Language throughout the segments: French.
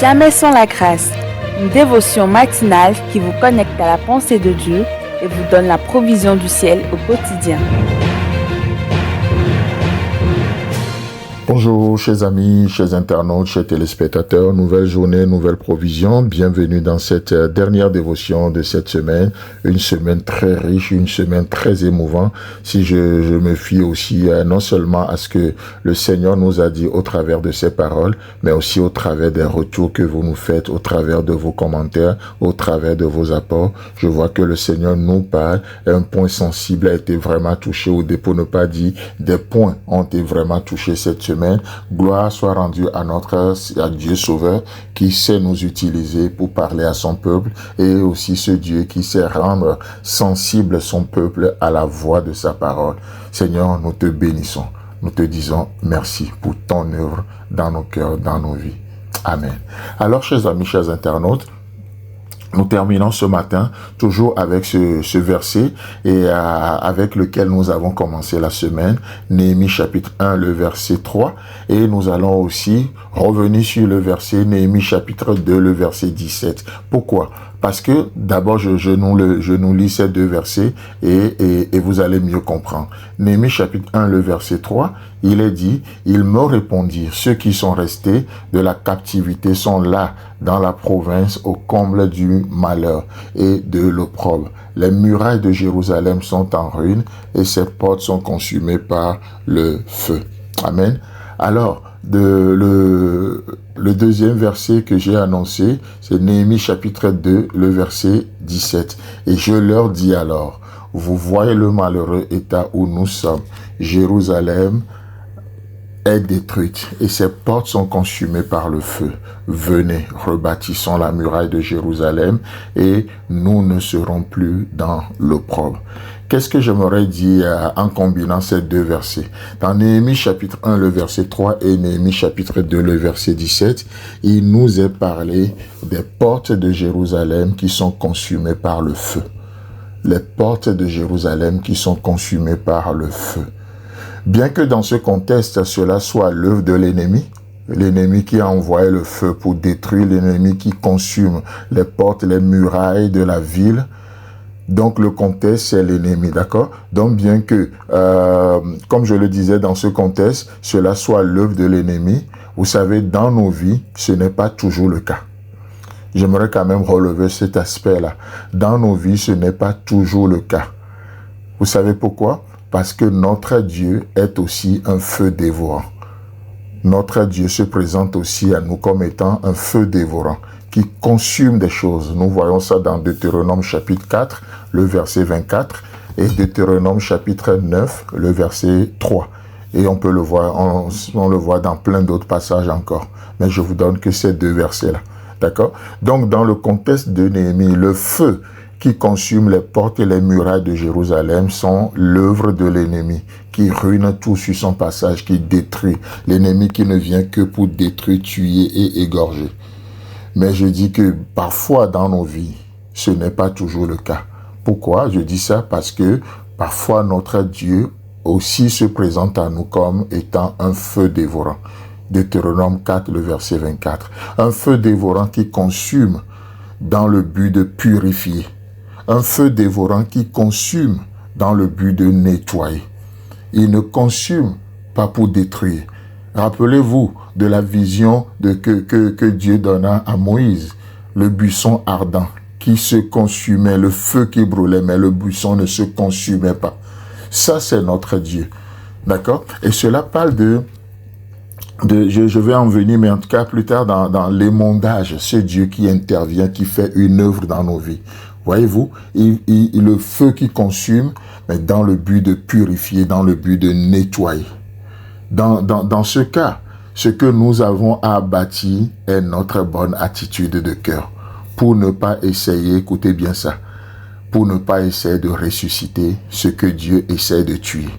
Jamais sans la grâce, une dévotion matinale qui vous connecte à la pensée de Dieu et vous donne la provision du ciel au quotidien. Bonjour chers amis, chers internautes, chers téléspectateurs, nouvelle journée, nouvelle provision, bienvenue dans cette dernière dévotion de cette semaine, une semaine très riche, une semaine très émouvante, si je me fie aussi non seulement à ce que le Seigneur nous a dit au travers de ses paroles, mais aussi au travers des retours que vous nous faites, au travers de vos commentaires, au travers de vos apports. Je vois que le Seigneur nous parle, un point sensible a été vraiment touché, ou pour ne pas dire, des points ont été vraiment touchés cette semaine. Gloire soit rendue à Dieu Sauveur qui sait nous utiliser pour parler à son peuple, et aussi ce Dieu qui sait rendre sensible son peuple à la voix de sa parole. Seigneur, nous te bénissons. Nous te disons merci pour ton œuvre dans nos cœurs, dans nos vies. Amen. Alors, chers amis, chers internautes, nous terminons ce matin toujours avec ce verset et avec lequel nous avons commencé la semaine, Néhémie chapitre 1, le verset 3, et nous allons aussi revenir sur le verset Néhémie chapitre 2, le verset 17. Pourquoi? Parce que d'abord je nous lis ces deux versets et vous allez mieux comprendre. Néhémie chapitre 1, le verset 3, il est dit, ils me répondirent, ceux qui sont restés de la captivité sont là dans la province au comble du malheur et de l'opprobre. Les murailles de Jérusalem sont en ruine et ses portes sont consumées par le feu. Amen. Alors, le deuxième verset que j'ai annoncé, c'est Néhémie chapitre 2, le verset 17. Et je leur dis alors, vous voyez le malheureux état où nous sommes. Jérusalem est détruite et ses portes sont consumées par le feu. Venez, rebâtissons la muraille de Jérusalem et nous ne serons plus dans l'opprobre. Qu'est-ce que j'aimerais dire en combinant ces deux versets? Dans Néhémie chapitre 1, le verset 3 et Néhémie chapitre 2, le verset 17, il nous est parlé des portes de Jérusalem qui sont consumées par le feu. Les portes de Jérusalem qui sont consumées par le feu. Bien que dans ce contexte, cela soit l'œuvre de l'ennemi qui a envoyé le feu pour détruire, l'ennemi qui consume les portes, les murailles de la ville. Donc le contexte, c'est l'ennemi, d'accord? Donc bien que, comme je le disais dans ce contexte, cela soit l'œuvre de l'ennemi, vous savez, dans nos vies, ce n'est pas toujours le cas. J'aimerais quand même relever cet aspect-là. Dans nos vies, ce n'est pas toujours le cas. Vous savez pourquoi? Parce que notre Dieu est aussi un feu dévorant. Notre Dieu se présente aussi à nous comme étant un feu dévorant qui consume des choses. Nous voyons ça dans Deutéronome chapitre 4, le verset 24, et Deutéronome chapitre 9, le verset 3. Et on peut le voir, on le voit dans plein d'autres passages encore. Mais je vous donne que ces deux versets-là. D'accord? Donc, dans le contexte de Néhémie, le feu qui consume les portes et les murailles de Jérusalem sont l'œuvre de l'ennemi, qui ruine tout sur son passage, qui détruit. L'ennemi qui ne vient que pour détruire, tuer et égorger. Mais je dis que parfois dans nos vies, ce n'est pas toujours le cas. Pourquoi? Je dis ça parce que parfois notre Dieu aussi se présente à nous comme étant un feu dévorant. Deutéronome 4, le verset 24. Un feu dévorant qui consume dans le but de purifier. Un feu dévorant qui consume dans le but de nettoyer. Il ne consume pas pour détruire. Rappelez-vous de la vision que Dieu donna à Moïse. Le buisson ardent qui se consumait, le feu qui brûlait, mais le buisson ne se consumait pas. Ça, c'est notre Dieu. D'accord? Et cela parle je vais en venir, mais en tout cas plus tard dans l'émondage, ce Dieu qui intervient, qui fait une œuvre dans nos vies. Voyez-vous, le feu qui consume, mais dans le but de purifier, dans le but de nettoyer. Dans ce cas, ce que nous avons à bâtir est notre bonne attitude de cœur. Pour ne pas essayer, écoutez bien ça, pour ne pas essayer de ressusciter ce que Dieu essaie de tuer.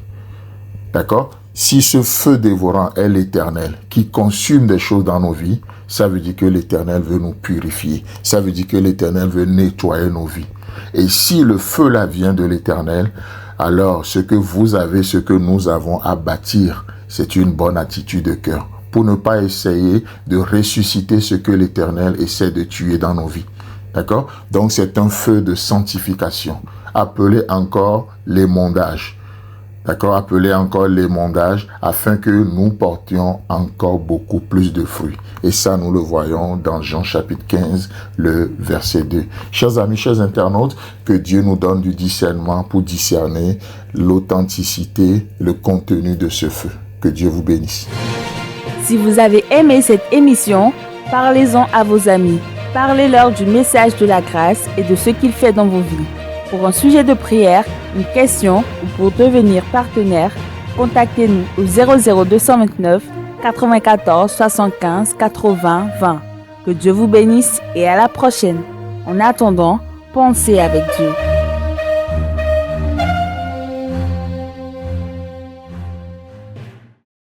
D'accord? Si ce feu dévorant est l'Éternel, qui consume des choses dans nos vies, ça veut dire que l'Éternel veut nous purifier. Ça veut dire que l'Éternel veut nettoyer nos vies. Et si le feu là vient de l'Éternel, alors ce que vous avez, ce que nous avons à bâtir, c'est une bonne attitude de cœur. pour ne pas essayer de ressusciter ce que l'Éternel essaie de tuer dans nos vies. D'accord? Donc c'est un feu de sanctification, appelé encore l'émondage. D'accord? Appelé encore l'émondage, afin que nous portions encore beaucoup plus de fruits. Et ça, nous le voyons dans Jean chapitre 15, le verset 2. Chers amis, chers internautes, que Dieu nous donne du discernement pour discerner l'authenticité, le contenu de ce feu. Que Dieu vous bénisse. Si vous avez aimé cette émission, parlez-en à vos amis. Parlez-leur du message de la grâce et de ce qu'il fait dans vos vies. Pour un sujet de prière, une question ou pour devenir partenaire, contactez-nous au 00229 94 75 80 20. Que Dieu vous bénisse et à la prochaine. En attendant, pensez avec Dieu.